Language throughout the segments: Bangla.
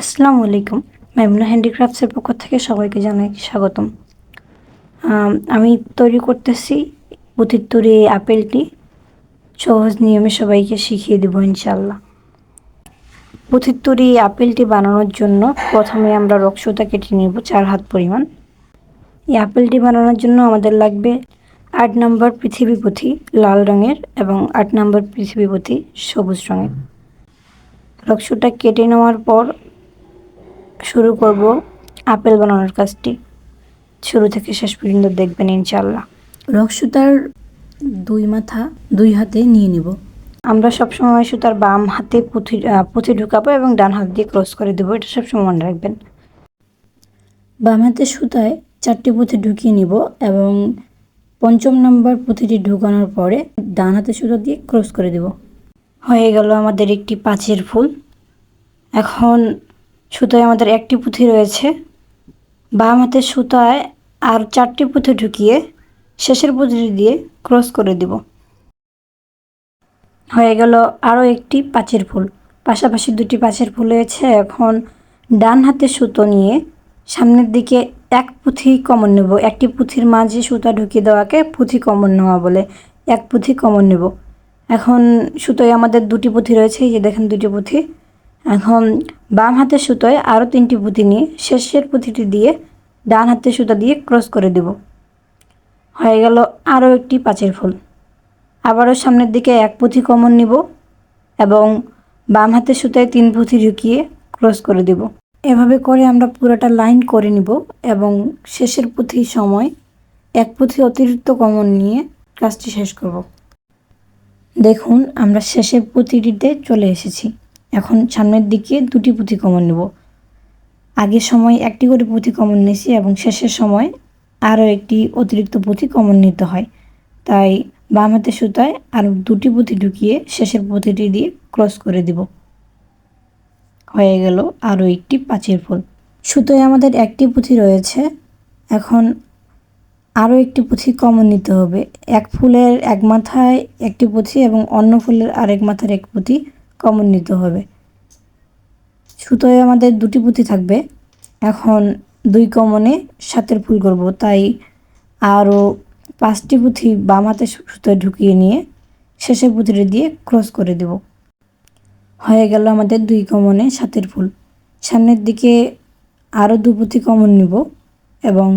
আসসালামু আলাইকুম। মাইমুনা হ্যান্ডিক্রাফটসের পক্ষ থেকে সবাইকে জানাই স্বাগতম। আমি তৈরি করতেছি পুঁথির তৈরি এই আপেলটি। সহজ নিয়মে সবাইকে শিখিয়ে দেবো ইনশাআল্লাহ। পুঁথির তৈরি এই আপেলটি বানানোর জন্য প্রথমে আমরা রক্সুতা কেটে নেব 4 হাত পরিমাণ। এই আপেলটি বানানোর জন্য আমাদের লাগবে 8 নম্বর পৃথিবী পুঁথি লাল রঙের এবং 8 নম্বর পৃথিবী পুঁথি সবুজ রঙের। রক্সুটা কেটে নেওয়ার পর শুরু করব আপেল বানানোর কাজটি। শুরু থেকে শেষ পর্যন্ত দেখবেন ইনশাআল্লাহ। রক্সুতার 2 মাথা 2 হাতে নিয়ে নিব। আমরা সবসময় সুতার বাম হাতে পুঁথি ঢুকাবো এবং ডান হাত দিয়ে ক্রস করে দেবো, এটা সবসময় মনে রাখবেন। বাম হাতে সুতায় 4টি পুঁথি ঢুকিয়ে নিব এবং 5ম নম্বর পুঁথিটি ঢুকানোর পরে ডান হাতে সুতা দিয়ে ক্রস করে দেব। হয়ে গেল আমাদের একটি পাঁচের ফুল। এখন সুতায় আমাদের একটি পুঁথি রয়েছে, বাম হাতের সুতায় আর 4টি পুঁথি ঢুকিয়ে শেষের পুঁথিটি দিয়ে ক্রস করে দিব। হয়ে গেল আরও একটি পাঁচের ফুল। পাশাপাশি 2টি পাঁচের ফুল হয়েছে। এখন ডান হাতে সুতো নিয়ে সামনের দিকে এক পুঁথি কমন নেব। একটি পুঁথির মাঝে সুতা ঢুকিয়ে দেওয়াকে পুঁথি কমন নেওয়া বলে। এক পুঁথি কমন নেব। এখন সুতোয় আমাদের 2টি পুঁথি রয়েছে, এই যে দেখেন 2টি পুঁথি। এখন বাম হাতের সুতোয় আরও 3টি পুঁথি নিয়ে শেষের পুঁথিটি দিয়ে ডান হাতের সুতা দিয়ে ক্রস করে দেব। হয়ে গেল আরও একটি পাঁচের ফুল। আবারও সামনের দিকে এক পুঁথি কমন নিব এবং বাম হাতের সুতায় 3 পুঁথি ঢুকিয়ে ক্রস করে দেব। এভাবে করে আমরা পুরোটা লাইন করে নিব এবং শেষের পুঁথির সময় এক পুঁথি অতিরিক্ত কমন নিয়ে কাজটি শেষ করব। দেখুন আমরা শেষের পুঁথিটিতে চলে এসেছি। এখন সামনের দিকে 2টি পুঁথি কমন নেব। আগের সময় একটি করে পুঁথি কমন নিয়েছি এবং শেষের সময় আরও একটি অতিরিক্ত পুঁথি কমন নিতে হয়, তাই বাম হাতের সুতায় আরও 2টি পুঁথি ঢুকিয়ে শেষের পুঁথিটি দিয়ে ক্রস করে দিব। হয়ে গেল আরও একটি পাঁচের ফুল। সুতোয় আমাদের একটি পুঁথি রয়েছে। এখন আরও একটি পুঁথি কমন নিতে হবে। এক ফুলের এক মাথায় একটি পুঁথি এবং অন্য ফুলের আরেক মাথার এক পুঁথি কমন নিতে হবে। সুতোয় আমাদের 2টি পুঁথি থাকবে। এখন 2 কমনে 7 ফুল করব, তাই আরও 5টি পুঁথি বাম হাতে সুতোয় ঢুকিয়ে নিয়ে শেষের পুঁথিটি দিয়ে ক্রস করে দেব। হয়ে গেল আমাদের 2 কমনে 7 ফুল। সামনের দিকে আরও 2 পুঁথি কমন নিব এবং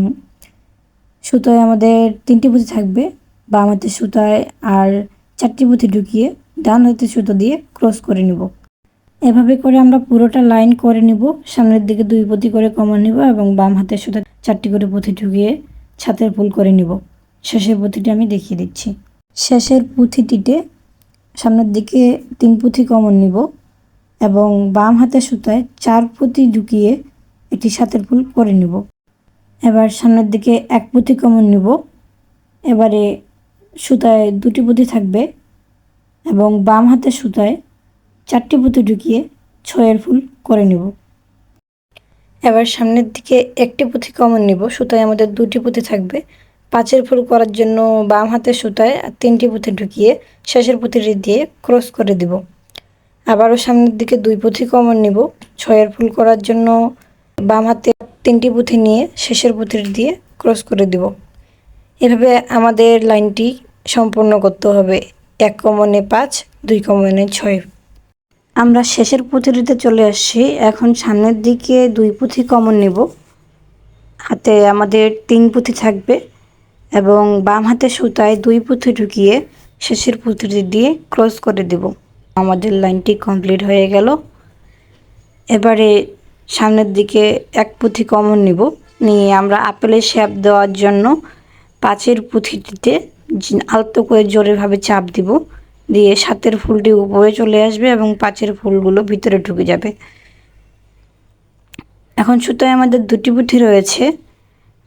সুতোয় আমাদের 3টি পুঁথি থাকবে। বাম হাতের সুতায় আর 4টি পুঁথি ঢুকিয়ে ডান হাতের সুতো দিয়ে ক্রস করে নিব। এভাবে করে আমরা পুরোটা লাইন করে নিব। সামনের দিকে 2 পুঁথি করে কমন নিব এবং বাম হাতের সুতায় 4টি করে পুঁথি ঢুকিয়ে 7 ফুল করে নিব। শেষের পুঁথিটি আমি দেখিয়ে দিচ্ছি। শেষের পুঁথিটিতে সামনের দিকে 3 পুঁথি কমন নিব এবং বাম হাতের সুতায় 4 পুঁথি ঢুকিয়ে একটি 7 ফুল করে নিব। এবার সামনের দিকে 1 পুঁথি কমন নিব। এবারে সুতায় 2টি পুঁথি থাকবে এবং বাম হাতের সুতায় 4টি পুঁথি ঢুকিয়ে 6 ফুল করে নিব। এবার সামনের দিকে একটি পুঁথি কমন নিব। সুতায় আমাদের 2টি পুঁথি থাকবে। 5 ফুল করার জন্য বাম হাতের সুতায় 3টি পুঁথি ঢুকিয়ে শেষের পুঁথিটি দিয়ে ক্রস করে দিব। আবারও সামনের দিকে 2 পুঁথি কমন নিব। 6 ফুল করার জন্য বাম হাতে 3টি পুঁথি নিয়ে শেষের পুঁথিটি দিয়ে ক্রস করে দিব। এভাবে আমাদের লাইনটি সম্পূর্ণ করতে হবে। 1 কমনে 5, 2 কমনে 6। আমরা শেষের পুঁথিটিতে চলে আসছি। এখন সামনের দিকে 2 পুঁথি কমন নেব। হাতে আমাদের 3 পুঁথি থাকবে এবং বাম হাতের সুতায় 2 পুঁথি ঢুকিয়ে শেষের পুঁথিটি দিয়ে ক্রস করে দেব। আমাদের লাইনটি কমপ্লিট হয়ে গেল। এবারে সামনের দিকে 1 পুঁথি কমন নিব। নিয়ে আমরা আপেলের শেপ দেওয়ার জন্য 5 পুঁথিটিতে আলতো করে জোরেভাবে চাপ দিব। দিয়ে 7 ফুলটি উপরে চলে আসবে এবং 5 ফুলগুলো ভিতরে ঢুকে যাবে। এখন সুতোয় আমাদের 2টি পুঁথি রয়েছে।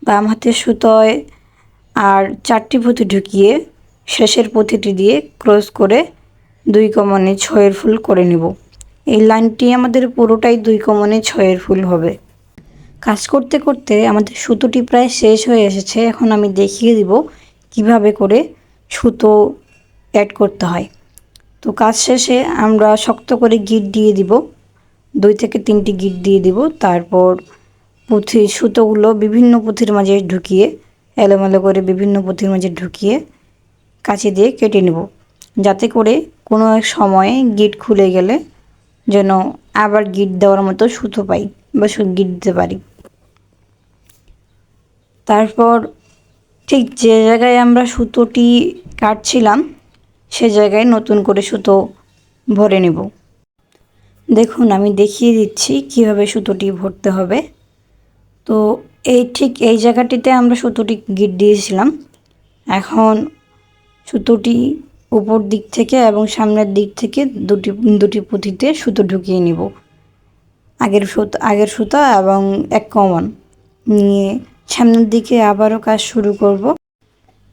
বাম হাতের সুতোয় আর 4টি পুঁথি ঢুকিয়ে শেষের পুঁথিটি দিয়ে ক্রস করে 2 কমনে 6 ফুল করে নেব। এই লাইনটি আমাদের পুরোটাই 2 কমনে 6 ফুল হবে। কাজ করতে করতে আমাদের সুতোটি প্রায় শেষ হয়ে এসেছে। এখন আমি দেখিয়ে দিব কিভাবে করে সুতো অ্যাড করতে হয়। তো কাজ শেষে আমরা শক্ত করে গিট দিয়ে দিব। 2 থেকে 3টি গিট দিয়ে দিব। তারপর পুঁথি সুতোগুলো বিভিন্ন পুঁথির মাঝে ঢুকিয়ে এলোমেলো করে বিভিন্ন পুঁথির মাঝে ঢুকিয়ে কাঁচি দিয়ে কেটে নেব, যাতে করে কোনো এক সময়ে গিট খুলে গেলে যেন আবার গিট দেওয়ার মতো সুতো পাই বা গিট দিতে পারি। তারপর ঠিক যে জায়গায় আমরা সুতোটি কাটছিলাম সে জায়গায় নতুন করে সুতো ভরে নেব। দেখুন আমি দেখিয়ে দিচ্ছি কিভাবে সুতোটি ভরতে হবে। তো ঠিক এই জায়গাটিতে আমরা সুতোটি গিট দিয়েছিলাম। এখন সুতোটি উপর দিক থেকে এবং সামনের দিক থেকে দুটি পুঁথিতে সুতো ঢুকিয়ে নিব। আগের সুতা এবং 1 কমন নিয়ে সামনের দিকে আবারও কাজ শুরু করব।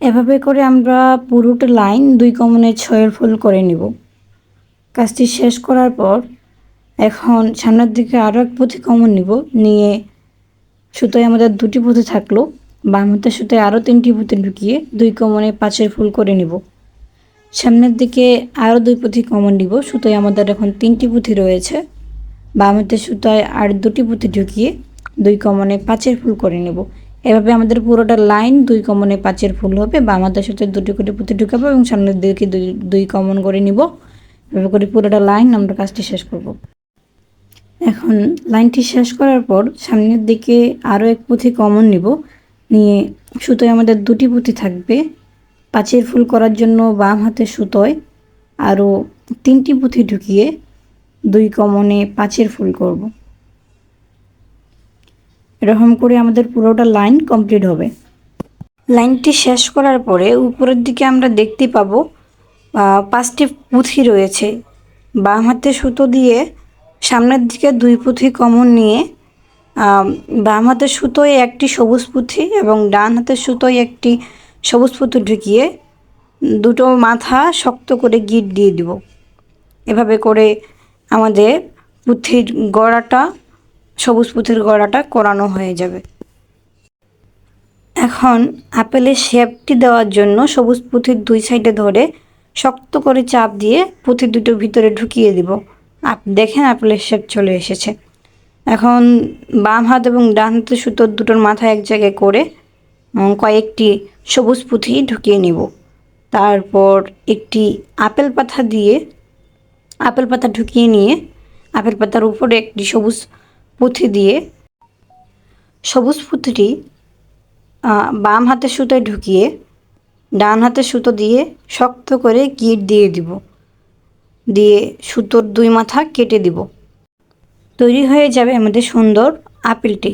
এভাবে করে আমরা পুরোটা লাইন 2 কমনের 6 ফুল করে নিব। কাজটি শেষ করার পর এখন সামনের দিকে আরও 1 পুঁথি কমন নিব, নিয়ে সুতোয় আমাদের 2টি পুঁথি থাকলো, বাম হাতের সুতোয় আরও 3টি পুঁথি ঢুকিয়ে 2 কমনে 5 ফুল করে নিব। সামনের দিকে আরও 2 পুঁথি কমন নিব, সুতোয় আমাদের এখন 3টি পুঁথি রয়েছে। বাম হাতের সুতোয় আর 2টি পুঁথি ঢুকিয়ে 2 কমনে 5 ফুল করে নেব। এভাবে আমাদের পুরোটা লাইন 2 কমনে 5 ফুল হবে। বাম হাতের সুতোয় 2টি করে পুঁথি ঢুকাবো এবং সামনের দিকে 2 কমন করে নিব। এভাবে করে পুরোটা লাইন আমরা কাজটি শেষ করব। এখন লাইনটি শেষ করার পর সামনের দিকে আরও 1 পুঁথি কমন নিব, নিয়ে সুতোয় আমাদের 2টি পুঁথি থাকবে। 5 ফুল করার জন্য বাম হাতের সুতোয় আরও 3টি পুঁথি ঢুকিয়ে 2 কমনে 5 ফুল করব। এরকম করে আমাদের পুরোটা লাইন কমপ্লিট হবে। লাইনটি শেষ করার পরে উপরের দিকে আমরা দেখতে পাবো 5টি পুঁথি রয়েছে। বাম হাতের সুতো দিয়ে সামনের দিকে 2 পুঁথি কমন নিয়ে বাম হাতের সুতোয় 1টি সবুজ পুঁথি এবং ডান হাতের সুতোয় 1টি সবুজ পুঁথি ঢুকিয়ে দুটো মাথা শক্ত করে গিট দিয়ে দিব। এভাবে করে আমাদের পুঁথির গড়াটা, সবুজ পুঁথির গড়াটা করানো হয়ে যাবে। এখন আপেলের শেপটি দেওয়ার জন্য সবুজ পুঁথির 2 সাইডে ধরে শক্ত করে চাপ দিয়ে পুঁথি দুটো ভিতরে ঢুকিয়ে দিব। দেখেন আপেলের শেপ চলে এসেছে। এখন বাম হাত এবং ডান হাতের সুতোর দুটোর মাথা এক জায়গায় করে কয়েকটি সবুজ পুঁথি ঢুকিয়ে নিব। তারপর একটি আপেল পাতা ঢুকিয়ে নিয়ে আপেল পাতার উপরে একটি সবুজ পুঁথি দিয়ে সবুজ পুঁথিটি বাম হাতের সুতোয় ঢুকিয়ে ডান হাতের সুতো দিয়ে শক্ত করে গিট দিয়ে দিব, দিয়ে সুতোর 2 মাথা কেটে দিব। তৈরি হয়ে যাবে আমাদের সুন্দর আপেলটি।